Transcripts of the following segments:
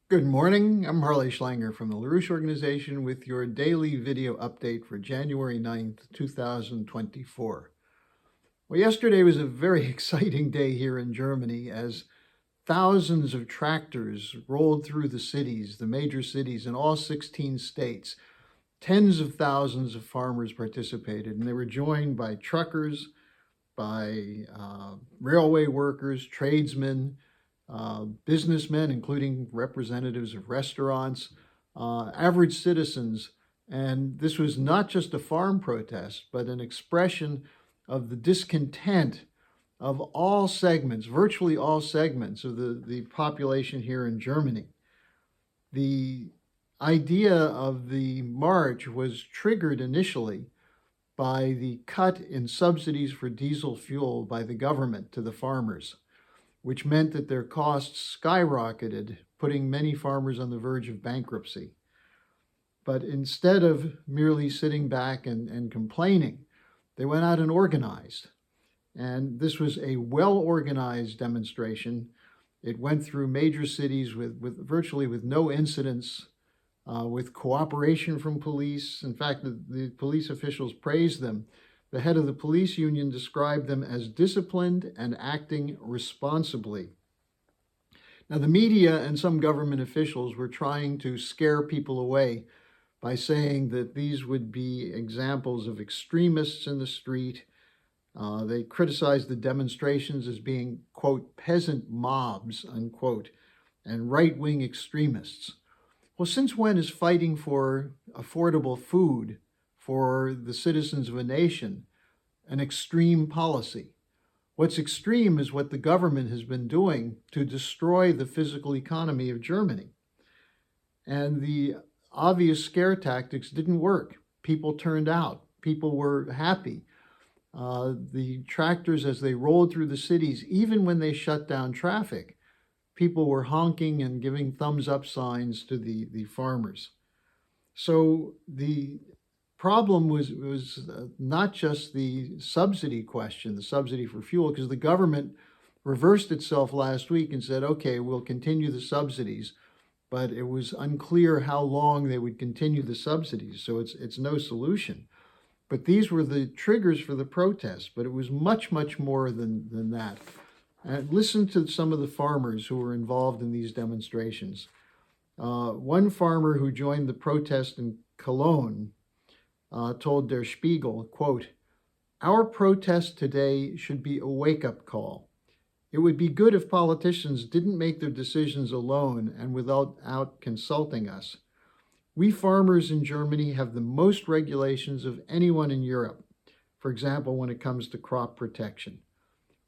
Good morning. I'm Harley Schlanger from the LaRouche Organization with your daily video update for January 9th, 2024. Well, yesterday was a very exciting day here in Germany as thousands of tractors rolled through the cities, the major cities in all 16 states. Tens of thousands of farmers participated, and they were joined by truckers, by railway workers, tradesmen, businessmen, including representatives of restaurants, average citizens. And this was not just a farm protest, but an expression of the discontent of all segments, virtually all segments of the population here in Germany. The idea of the march was triggered initially by the cut in subsidies for diesel fuel by the government to the farmers, which meant that their costs skyrocketed, putting many farmers on the verge of bankruptcy. But instead of merely sitting back and complaining, they went out and organized. And this was a well-organized demonstration. It went through major cities with virtually with no incidents, with cooperation from police. In fact, the police officials praised them. The head of the police union described them as disciplined and acting responsibly. Now, the media and some government officials were trying to scare people away by saying that these would be examples of extremists in the street. They criticized the demonstrations as being, quote, peasant mobs, unquote, and right-wing extremists. Well, since when is fighting for affordable food for the citizens of a nation an extreme policy? What's extreme is what the government has been doing to destroy the physical economy of Germany. And the obvious scare tactics didn't work. People turned out. People were happy. The tractors, as they rolled through the cities, even when they shut down traffic, people were honking and giving thumbs up signs to the farmers. So the problem was not just the subsidy question, the subsidy for fuel, because the government reversed itself last week and said, okay, we'll continue the subsidies, but it was unclear how long they would continue the subsidies, so it's no solution. But these were the triggers for the protest, but it was much, much more than that. And listen to some of the farmers who were involved in these demonstrations. One farmer who joined the protest in Cologne told Der Spiegel, quote, "Our protest today should be a wake-up call. It would be good if politicians didn't make their decisions alone and without consulting us. We farmers in Germany have the most regulations of anyone in Europe, for example, when it comes to crop protection.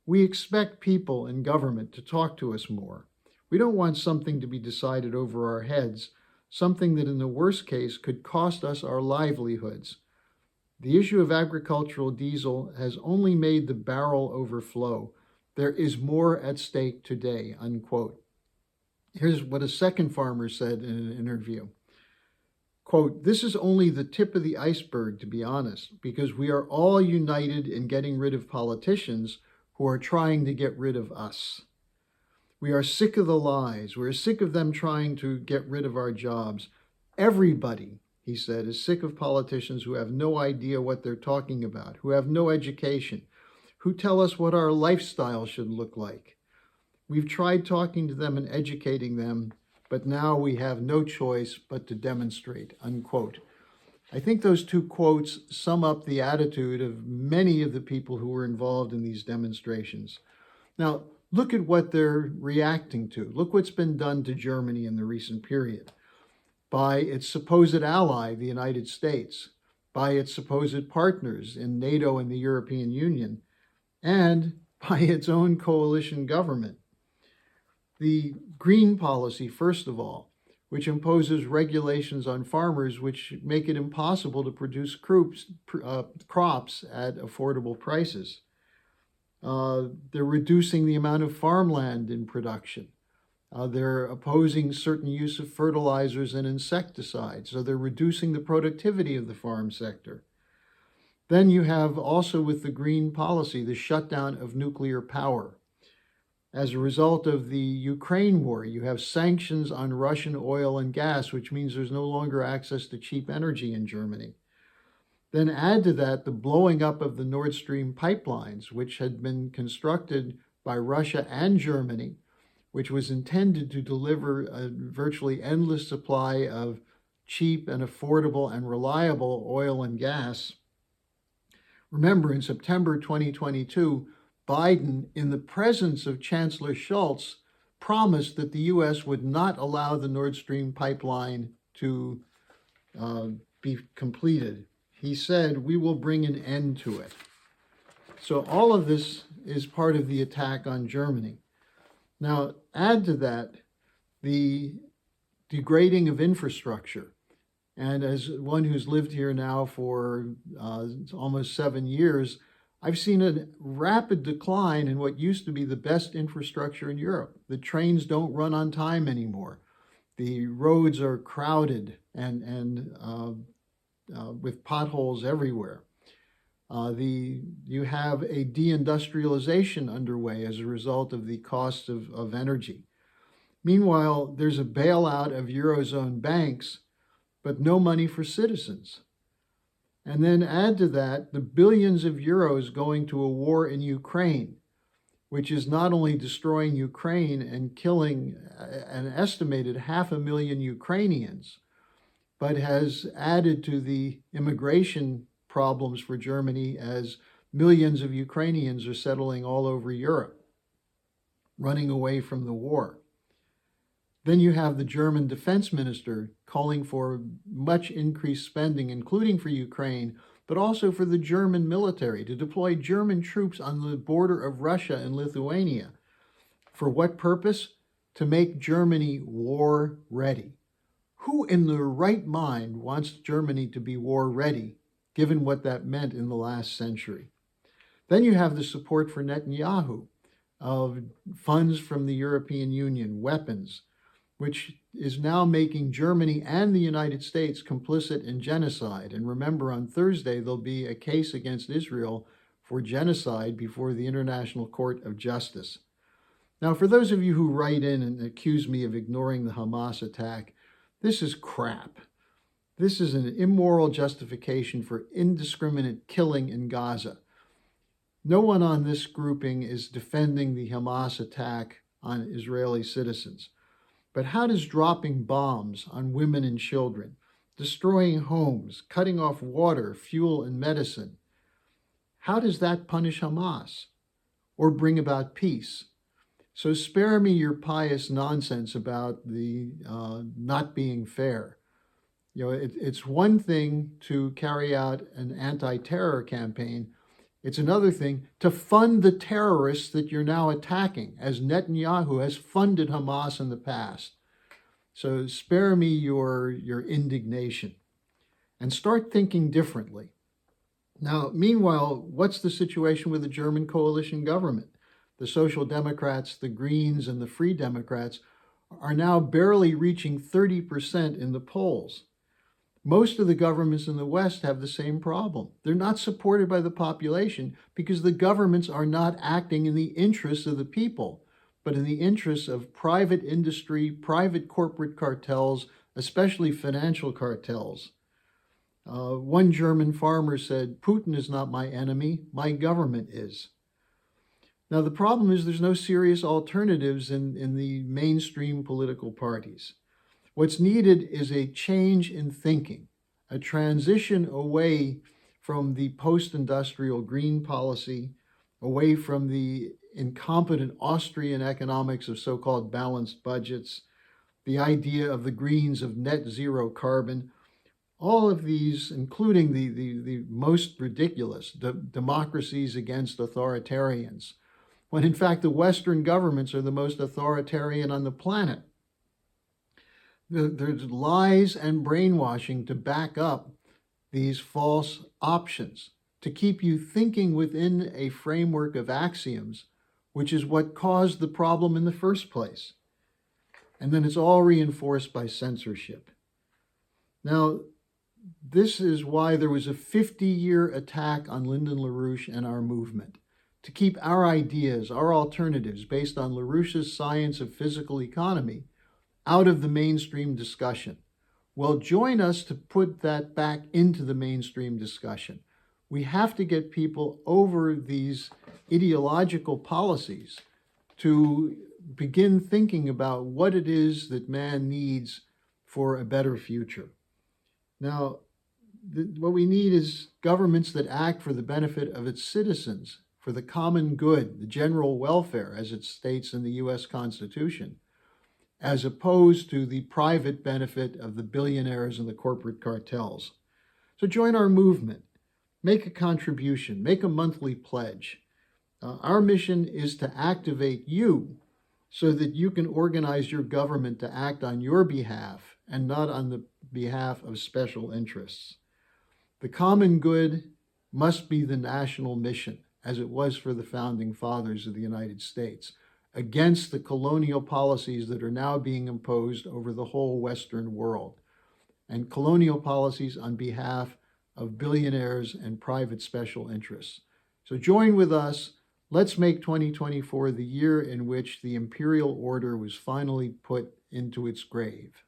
We expect people in government to talk to us more. We don't want something to be decided over our heads, something that in the worst case could cost us our livelihoods. The issue of agricultural diesel has only made the barrel overflow. There is more at stake today," unquote. Here's what a second farmer said in an interview. Quote, "This is only the tip of the iceberg, to be honest, because we are all united in getting rid of politicians who are trying to get rid of us. We are sick of the lies. We're sick of them trying to get rid of our jobs. Everybody," he said, "is sick of politicians who have no idea what they're talking about, who have no education, who tell us what our lifestyle should look like. We've tried talking to them and educating them, but now we have no choice but to demonstrate," unquote. I think those two quotes sum up the attitude of many of the people who were involved in these demonstrations. Now, look at what they're reacting to. Look what's been done to Germany in the recent period by its supposed ally, the United States, by its supposed partners in NATO and the European Union, and by its own coalition government. The green policy, first of all, which imposes regulations on farmers which make it impossible to produce crops at affordable prices. They're reducing the amount of farmland in production. They're opposing certain use of fertilizers and insecticides, so they're reducing the productivity of the farm sector. Then you have also with the green policy, the shutdown of nuclear power. As a result of the Ukraine war, you have sanctions on Russian oil and gas, which means there's no longer access to cheap energy in Germany. Then add to that the blowing up of the Nord Stream pipelines, which had been constructed by Russia and Germany, which was intended to deliver a virtually endless supply of cheap and affordable and reliable oil and gas. Remember, in September 2022, Biden, in the presence of Chancellor Scholz, promised that the U.S. would not allow the Nord Stream pipeline to be completed. He said, "We will bring an end to it." So all of this is part of the attack on Germany. Now, add to that the degrading of infrastructure. And as one who's lived here now for almost 7 years, I've seen a rapid decline in what used to be the best infrastructure in Europe. The trains don't run on time anymore. The roads are crowded and with potholes everywhere. You have a deindustrialization underway as a result of the cost of energy. Meanwhile, there's a bailout of Eurozone banks, but no money for citizens. And then add to that the billions of euros going to a war in Ukraine, which is not only destroying Ukraine and killing an estimated 500,000 Ukrainians, but has added to the immigration problems for Germany as millions of Ukrainians are settling all over Europe, running away from the war. Then you have the German defense minister calling for much increased spending, including for Ukraine, but also for the German military, to deploy German troops on the border of Russia and Lithuania. For what purpose? To make Germany war ready. Who in their right mind wants Germany to be war ready, given what that meant in the last century? Then you have the support for Netanyahu of funds from the European Union, weapons, which is now making Germany and the United States complicit in genocide. And remember, on Thursday, there'll be a case against Israel for genocide before the International Court of Justice. Now, for those of you who write in and accuse me of ignoring the Hamas attack, this is crap. This is an immoral justification for indiscriminate killing in Gaza. No one on this grouping is defending the Hamas attack on Israeli citizens. But how does dropping bombs on women and children, destroying homes, cutting off water, fuel, and medicine, how does that punish Hamas or bring about peace? So spare me your pious nonsense about the not being fair. You know, it's one thing to carry out an anti-terror campaign. It's another thing to fund the terrorists that you're now attacking, as Netanyahu has funded Hamas in the past. So spare me your indignation and start thinking differently. Now, meanwhile, what's the situation with the German coalition government? The Social Democrats, the Greens, and the Free Democrats are now barely reaching 30% in the polls. Most of the governments in the West have the same problem. They're not supported by the population because the governments are not acting in the interests of the people, but in the interests of private industry, private corporate cartels, especially financial cartels. One German farmer said, "Putin is not my enemy, my government is." Now, the problem is there's no serious alternatives in the mainstream political parties. What's needed is a change in thinking, a transition away from the post-industrial green policy, away from the incompetent Austrian economics of so-called balanced budgets, the idea of the Greens of net zero carbon. All of these, including the most ridiculous, democracies against authoritarians, when in fact the Western governments are the most authoritarian on the planet. There's lies and brainwashing to back up these false options, to keep you thinking within a framework of axioms, which is what caused the problem in the first place. And then it's all reinforced by censorship. Now, this is why there was a 50-year attack on Lyndon LaRouche and our movement. to keep our ideas, our alternatives based on LaRouche's science of physical economy out of the mainstream discussion. Well, join us to put that back into the mainstream discussion. We have to get people over these ideological policies to begin thinking about what it is that man needs for a better future. Now, what we need is governments that act for the benefit of its citizens, for the common good, the general welfare, as it states in the US Constitution, as opposed to the private benefit of the billionaires and the corporate cartels. So join our movement, make a contribution, make a monthly pledge. Our mission is to activate you so that you can organize your government to act on your behalf and not on the behalf of special interests. The common good must be the national mission, as it was for the founding fathers of the United States, against the colonial policies that are now being imposed over the whole Western world, and colonial policies on behalf of billionaires and private special interests. So join with us. Let's make 2024 the year in which the imperial order was finally put into its grave.